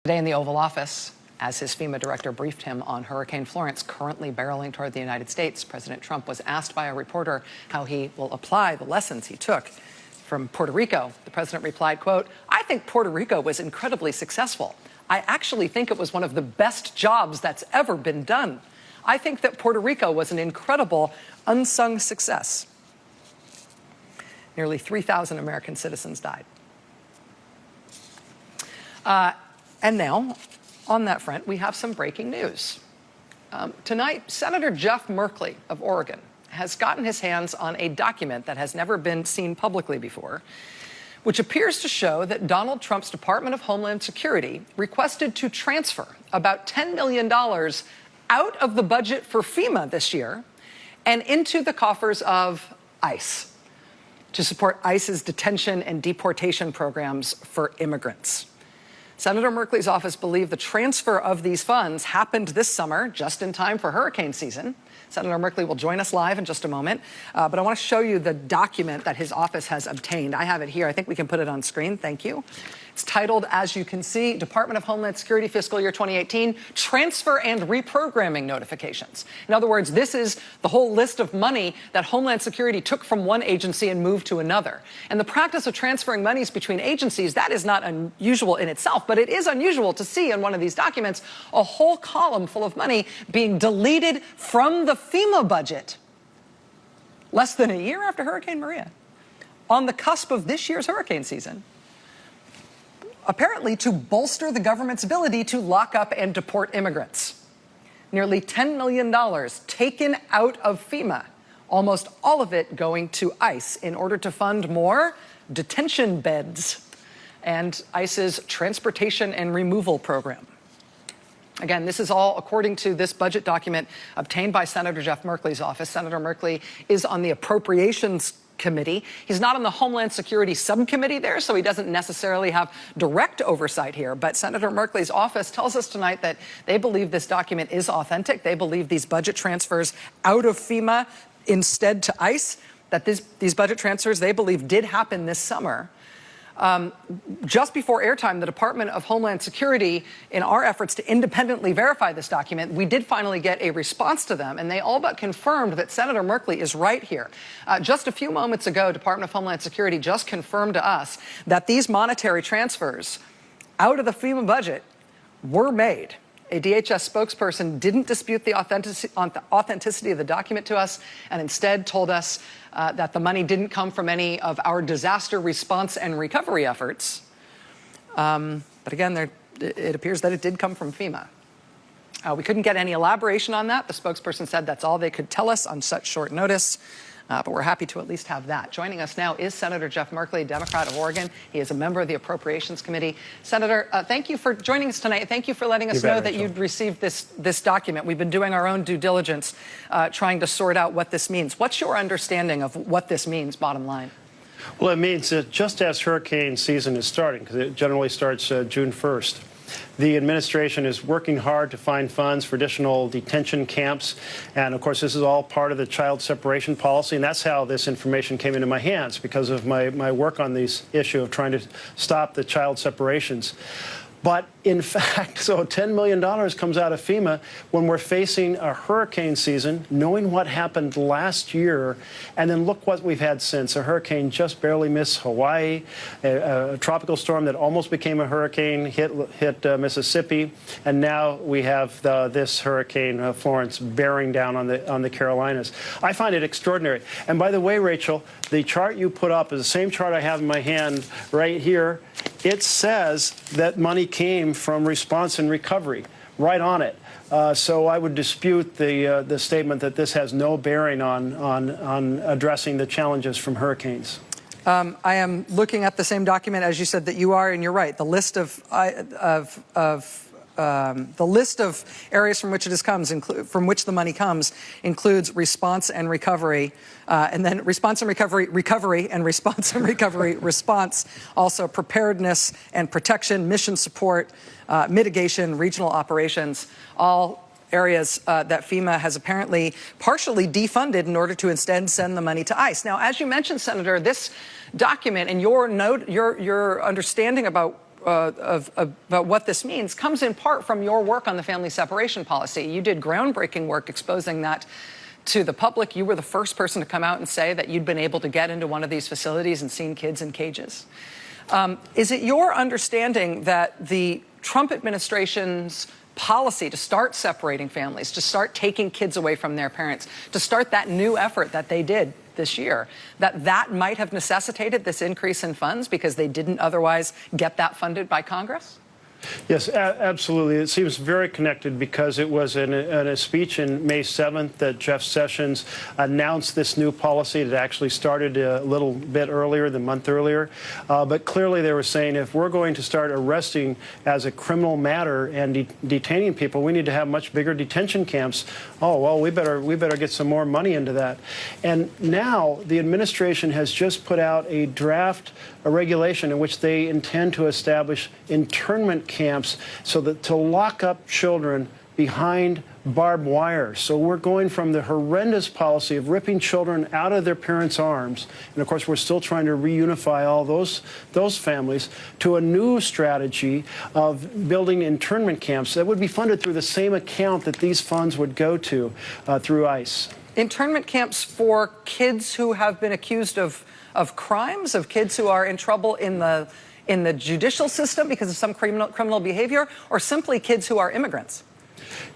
Today in the Oval Office, as his FEMA director briefed him on Hurricane Florence currently barreling toward the United States, President Trump was asked by a reporter how he will apply the lessons he took from Puerto Rico. The president replied, quote, "I think Puerto Rico was incredibly successful. I actually think it was one of the best jobs that's ever been done. I think that Puerto Rico was an incredible unsung success." Nearly 3,000 American citizens died. And now, on that front, we have some breaking news. Tonight, Senator Jeff Merkley of Oregon has gotten his hands on a document that has never been seen publicly before, which appears to show that Donald Trump's Department of Homeland Security requested to transfer about $10 million out of the budget for FEMA this year and into the coffers of ICE to support ICE's detention and deportation programs for immigrants. Senator Merkley's office believed the transfer of these funds happened this summer, just in time for hurricane season. Senator Merkley will join us live in just a moment, but I want to show you the document that his office has obtained. I have it here. I think we can put it on screen. Thank you. It's titled, as you can see, Department of Homeland Security Fiscal Year 2018 Transfer and Reprogramming Notifications. In other words, this is the whole list of money that Homeland Security took from one agency and moved to another. And the practice of transferring monies between agencies, that is not unusual in itself, but it is unusual to see in one of these documents a whole column full of money being deleted from the FEMA budget less than a year after Hurricane Maria, on the cusp of this year's hurricane season, apparently to bolster the government's ability to lock up and deport immigrants. Nearly $10 million taken out of FEMA, almost all of it going to ICE in order to fund more detention beds and ICE's transportation and removal program. Again, this is all according to this budget document obtained by Senator Jeff Merkley's office. Senator Merkley is on the Appropriations Committee. He's not on the Homeland Security Subcommittee there, so he doesn't necessarily have direct oversight here. But Senator Merkley's office tells us tonight that they believe this document is authentic. They believe these budget transfers out of FEMA instead to ICE, that these budget transfers, they believe, did happen this summer. Just before airtime, the Department of Homeland Security, in our efforts to independently verify this document, we did finally get a response to them, and they all but confirmed that Senator Merkley is right here. Just a few moments ago, Department of Homeland Security just confirmed to us that these monetary transfers out of the FEMA budget were made. A DHS spokesperson didn't dispute the authenticity of the document to us, and instead told us that the money didn't come from any of our disaster response and recovery efforts. But again, it appears that it did come from FEMA. We couldn't get any elaboration on that. The spokesperson said that's all they could tell us on such short notice. But we're happy to at least have that. Joining us now is Senator Jeff Merkley, Democrat of Oregon. He is a member of the Appropriations Committee. Senator, thank you for joining us tonight. Thank you for letting us know that you'd received this document. We've been doing our own due diligence, trying to sort out what this means. What's your understanding of what this means, bottom line? Well, it means that just as hurricane season is starting, because it generally starts June 1st, the administration is working hard to find funds for additional detention camps. And, of course, this is all part of the child separation policy. And that's how this information came into my hands, because of my work on this issue of trying to stop the child separations. But, in fact, so $10 million comes out of FEMA when we're facing a hurricane season, knowing what happened last year, and then look what we've had since. A hurricane just barely missed Hawaii, a tropical storm that almost became a hurricane hit Mississippi, and now we have this Hurricane Florence bearing down on the Carolinas. I find it extraordinary. And by the way, Rachel, the chart you put up is the same chart I have in my hand right here. It says that money came from response and recovery, right on it. So I would dispute the statement that this has no bearing on addressing the challenges from hurricanes. I am looking at the same document as you said that you are, and you're right. The list of areas from which from which the money comes includes response and recovery, and then response and recovery, and response and recovery, response, also preparedness and protection, mission support, mitigation, regional operations, all areas that FEMA has apparently partially defunded in order to instead send the money to ICE. Now, as you mentioned, Senator, this document and your understanding about about what this means comes in part from your work on the family separation policy. You did groundbreaking work exposing that to the public. You were the first person to come out and say that you'd been able to get into one of these facilities and seen kids in cages. Is it your understanding that the Trump administration's policy to start separating families, to start taking kids away from their parents, to start that new effort that they did this year, that might have necessitated this increase in funds because they didn't otherwise get that funded by Congress? Yes, absolutely. It seems very connected because it was in a speech in May 7th that Jeff Sessions announced this new policy. It actually started a little bit earlier, the month earlier. But clearly they were saying if we're going to start arresting as a criminal matter and detaining people, we need to have much bigger detention camps. Oh, well, we better get some more money into that. And now the administration has just put out a draft regulation in which they intend to establish internment camps so that to lock up children behind barbed wire. So we're going from the horrendous policy of ripping children out of their parents' arms, and of course we're still trying to reunify all those families, to a new strategy of building internment camps that would be funded through the same account that these funds would go to through ICE. Internment camps for kids who have been accused of crimes, of kids who are in trouble in the judicial system because of some criminal behavior, or simply kids who are immigrants?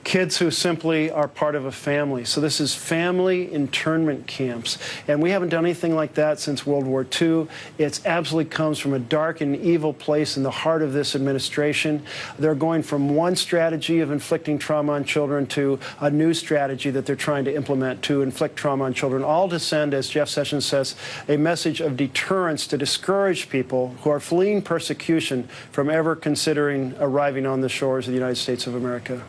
Kids who simply are part of a family. So this is family internment camps. And we haven't done anything like that since World War II. It absolutely comes from a dark and evil place in the heart of this administration. They're going from one strategy of inflicting trauma on children to a new strategy that they're trying to implement to inflict trauma on children, all to send, as Jeff Sessions says, a message of deterrence to discourage people who are fleeing persecution from ever considering arriving on the shores of the United States of America.